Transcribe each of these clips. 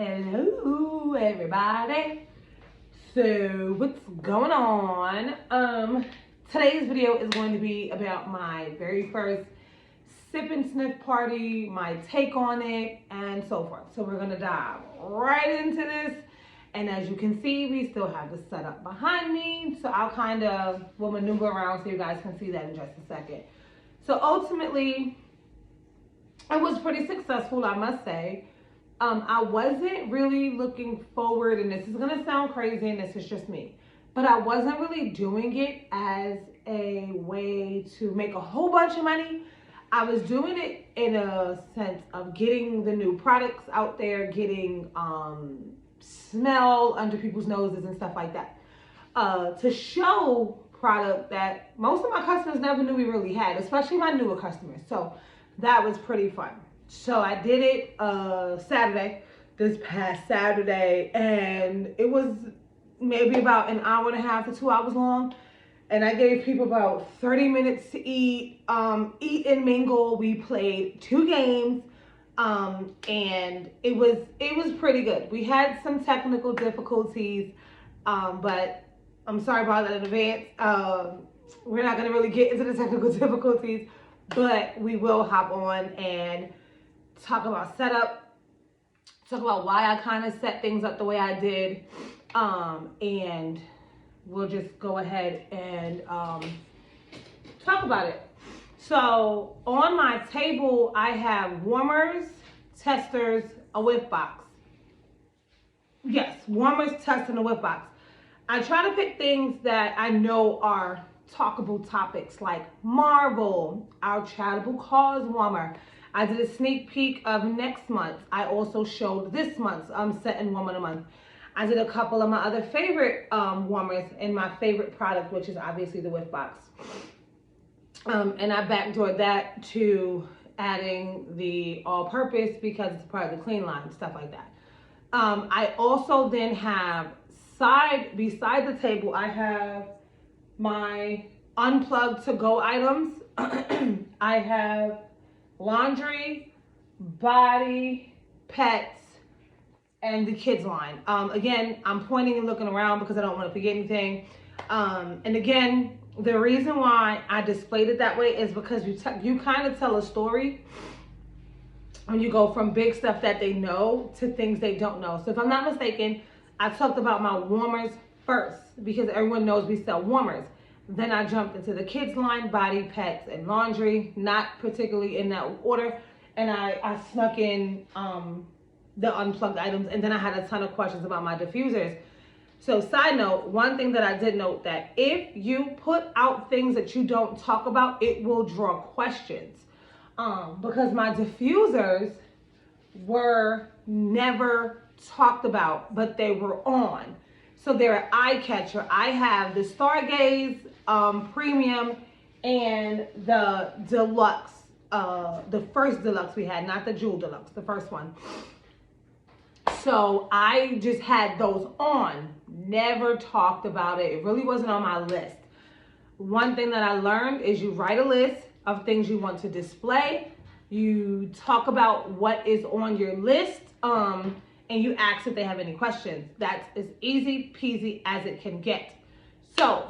Hello everybody. So what's going on? Today's video is going to be about my very first sip and sniff party, my take on it, and so forth. So we're gonna dive right into this. And as you can see, we still have the setup behind me. So I'll kind of will maneuver around so you guys can see that in just a second. So ultimately, it was pretty successful, I must say. I wasn't really looking forward, and this is gonna sound crazy, and this is just me, but I wasn't really doing it as a way to make a whole bunch of money. I was doing it in a sense of getting the new products out there, getting smell under people's noses and stuff like that, to show product that most of my customers never knew we really had, especially my newer customers. So that was pretty fun. So I did it this past Saturday, and it was maybe about an hour and a half to 2 hours long. And I gave people about 30 minutes to eat and mingle. We played 2 games, and it was pretty good. We had some technical difficulties, but I'm sorry about that in advance. We're not gonna really get into the technical difficulties, but we will hop on and talk about setup, talk about why I kind of set things up the way I did, and we'll just go ahead and talk about it. So on my table, I have warmers, testers, a whiff box. Yes, warmers, testers, and a whiff box. I try to pick things that I know are talkable topics, like Marvel, our charitable cause warmer. I did a sneak peek of next month. I also showed this month's set and warmer of the month. I did a couple of my other favorite warmers and my favorite product, which is obviously the whiff box. And I backdoored that to adding the all-purpose because it's part of the clean line and stuff like that. I also then have beside the table, I have my unplugged to-go items. I have laundry, body, pets, and the kids line. Again, I'm pointing and looking around because I don't want to forget anything. And again, the reason why I displayed it that way is because you kind of tell a story when you go from big stuff that they know to things they don't know. So if I'm not mistaken, I talked about my warmers first because everyone knows we sell warmers. Then I jumped into the kids line, body, pets, and laundry, not particularly in that order. And I snuck in the unplugged items, and then I had a ton of questions about my diffusers. So side note, one thing that I did note, that if you put out things that you don't talk about, it will draw questions. Because my diffusers were never talked about, but they were on. So they're an eye catcher. I have the Stargaze Premium and the Deluxe, the first Deluxe we had, not the Jewel Deluxe, the first one. So I just had those on, never talked about it. It really wasn't on my list. One thing that I learned is you write a list of things you want to display. You talk about what is on your list, and you ask if they have any questions. That's as easy peasy as it can get. So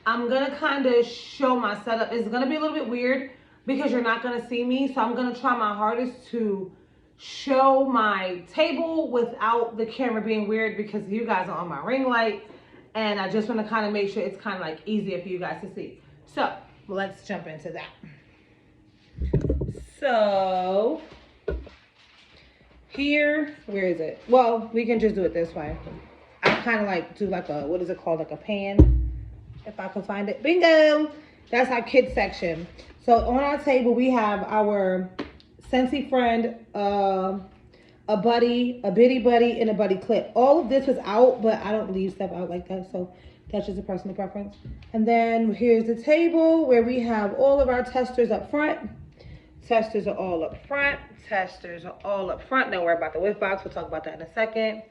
I'm gonna kind of show my setup. It's gonna be a little bit weird because you're not gonna see me. So I'm gonna try my hardest to show my table without the camera being weird because you guys are on my ring light. And I just wanna kind of make sure it's kind of like easier for you guys to see. So let's jump into that. So here, where is it? Well, we can just do it this way. I kind of like do like a, what is it called? Like a pan, if I can find it. Bingo! That's our kids section. So on our table, we have our Scentsy friend, a buddy, a bitty buddy, and a buddy clip. All of this was out, but I don't leave stuff out like that. So that's just a personal preference. And then here's the table where we have all of our testers up front. Testers are all up front. Testers are all up front. Don't worry about the whiff box. We'll talk about that in a second.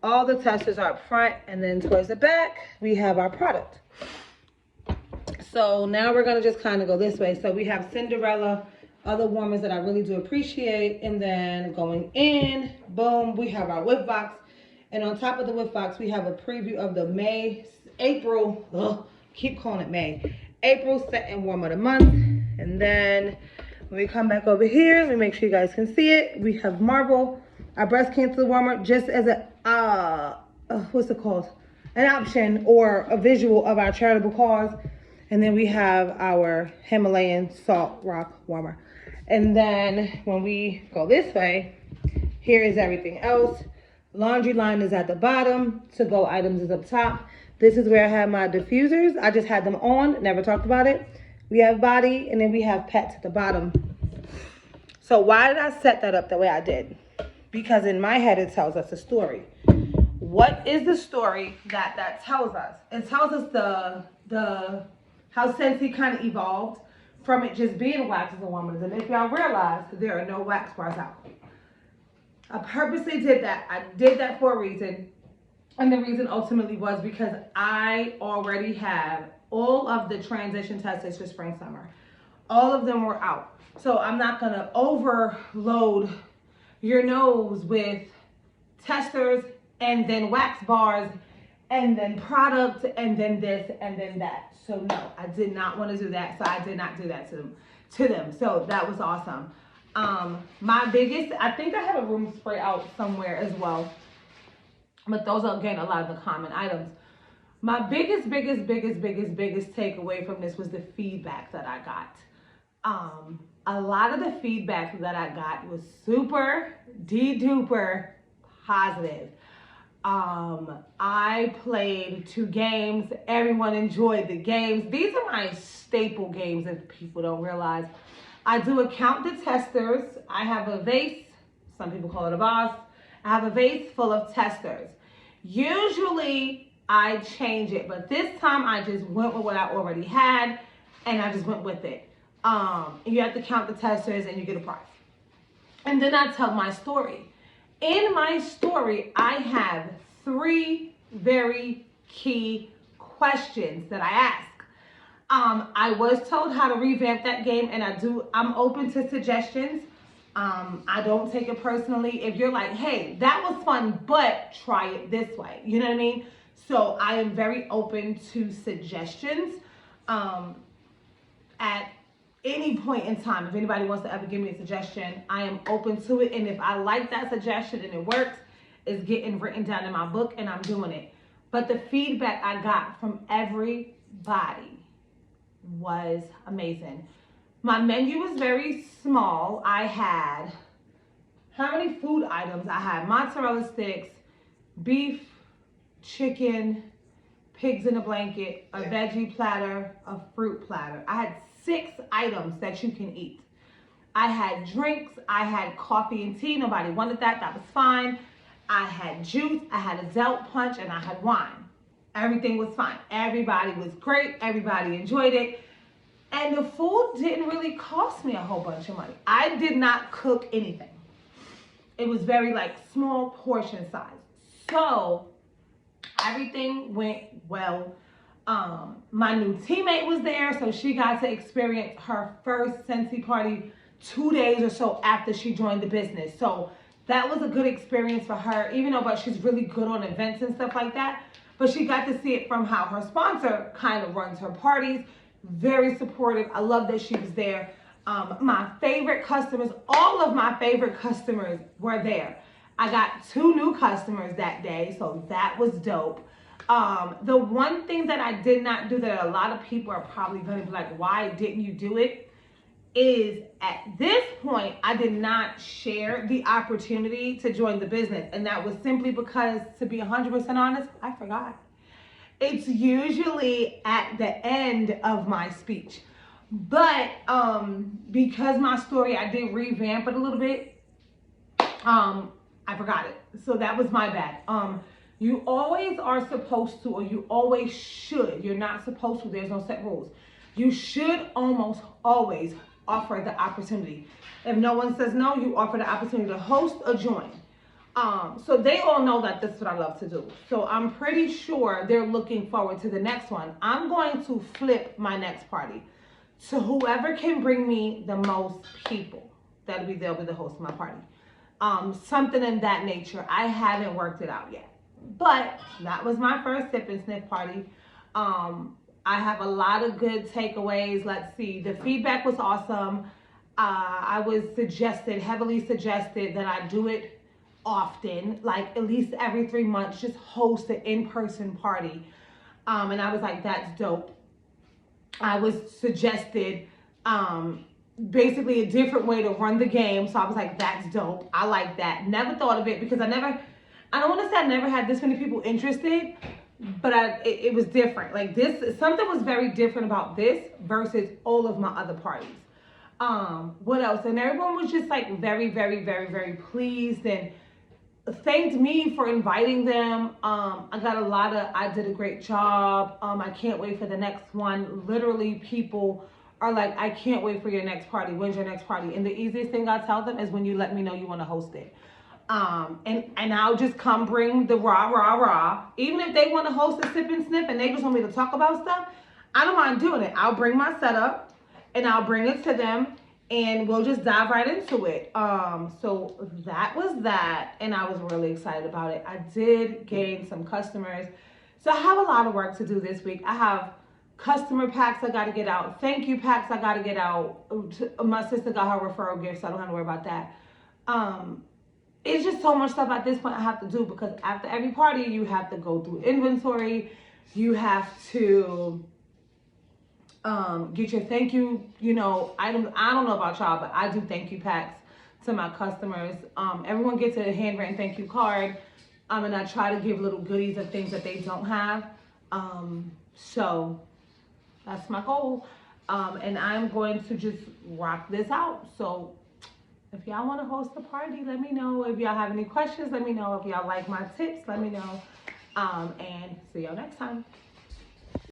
All the testers are up front, and then towards the back, we have our product. So now we're gonna just kind of go this way. So we have Cinderella other warmers that I really do appreciate. And then going in, boom, we have our whip box. And on top of the whip box, we have a preview of the keep calling it May. April Set and Warm of the Month. And then when we come back over here, let me make sure you guys can see it. We have Marble, our breast cancer warmer, just as a, what's it called? An option or a visual of our charitable cause. And then we have our Himalayan salt rock warmer. And then when we go this way, here is everything else. Laundry line is at the bottom. To-go items is up top. This is where I have my diffusers. I just had them on, never talked about it. We have body, and then we have pets at the bottom. So why did I set that up the way I did? Because in my head, it tells us a story. What is the story that tells us? It tells us the how Scentsy kind of evolved from it just being waxes and warmers. And if y'all realize, there are no wax bars out. I purposely did that. I did that for a reason. And the reason ultimately was because I already have all of the transition testers for spring, summer. All of them were out. So I'm not going to overload your nose with testers and then wax bars and then product and then this and then that. So no, I did not want to do that. So I did not do that to them. So that was awesome. My biggest, I think I have a room spray out somewhere as well. But those are, again, a lot of the common items. My biggest takeaway from this was the feedback that I got. A lot of the feedback that I got was super duper positive. I played 2 games. Everyone enjoyed the games. These are my staple games if people don't realize. I do account the testers. I have a vase. Some people call it a vase. I have a vase full of testers. Usually I change it, but this time I just went with what I already had and I just went with it. You have to count the testers and you get a prize. And then I tell my story. In my story, I have 3 very key questions that I ask. I was told how to revamp that game, and I'm open to suggestions. I don't take it personally. If you're like, hey, that was fun, but try it this way. You know what I mean? So I am very open to suggestions at any point in time. If anybody wants to ever give me a suggestion, I am open to it. And if I like that suggestion and it works, it's getting written down in my book and I'm doing it. But the feedback I got from everybody was amazing. My menu was very small. I had, how many food items? I had mozzarella sticks, beef, chicken, pigs in a blanket, a veggie platter, a fruit platter. I had 6 items that you can eat. I had drinks. I had coffee and tea. Nobody wanted that. That was fine. I had juice. I had a Zelt punch, and I had wine. Everything was fine. Everybody was great. Everybody enjoyed it. And the food didn't really cost me a whole bunch of money. I did not cook anything. It was very like small portion size. So everything went well. My new teammate was there, so she got to experience her first Scentsy party 2 days or so after she joined the business. So that was a good experience for her, even though but she's really good on events and stuff like that. But she got to see it from how her sponsor kind of runs her parties. Very supportive. I love that she was there. My favorite customers, all of my favorite customers were there. I got 2 new customers that day, so that was dope. The one thing that I did not do that a lot of people are probably going to be like, why didn't you do it? Is at this point, I did not share the opportunity to join the business. And that was simply because, to be 100% honest, I forgot. It's usually at the end of my speech. But because my story, I did revamp it a little bit, I forgot it. So that was my bad. You always are supposed to, or you always should. You're not supposed to. There's no set rules. You should almost always offer the opportunity. If no one says no, you offer the opportunity to host or join. So they all know that this is what I love to do. So I'm pretty sure they're looking forward to the next one. I'm going to flip my next party. to whoever can bring me the most people. They'll be the host of my party. Something in that nature. I haven't worked it out yet. But that was my first sip and sniff party. I have a lot of good takeaways. Let's see. The feedback was awesome. I was heavily suggested that I do it often, like at least every 3 months, just host an in-person party. And I was like, that's dope. I was suggested basically a different way to run the game. So I was like, that's dope. I like that. Never thought of it because I don't want to say I never had this many people interested, but it was different. Like this, something was very different about this versus all of my other parties. What else? And everyone was just like very, very, very, very pleased and thanked me for inviting them. I got a lot of, I did a great job. I can't wait for the next one. Literally, people are like, I can't wait for your next party. When's your next party? And the easiest thing I tell them is when you let me know you want to host it. And I'll just come bring the rah. Even if they want to host a sip and sniff and they just want me to talk about stuff, I don't mind doing it. I'll bring my setup and I'll bring it to them and we'll just dive right into it. So that was that, and I was really excited about it. I did gain some customers. So I have a lot of work to do this week. I have customer packs I got to get out. Thank you packs I got to get out. My sister got her referral gift, so I don't have to worry about that. It's just so much stuff at this point I have to do because after every party, you have to go through inventory. You have to get your thank you, items. I don't know about y'all, but I do thank you packs to my customers. Everyone gets a handwritten thank you card. And I try to give little goodies of things that they don't have. So that's my goal. And I'm going to just rock this out. So if y'all want to host a party, let me know. If y'all have any questions, let me know. If y'all like my tips, let me know. And see y'all next time.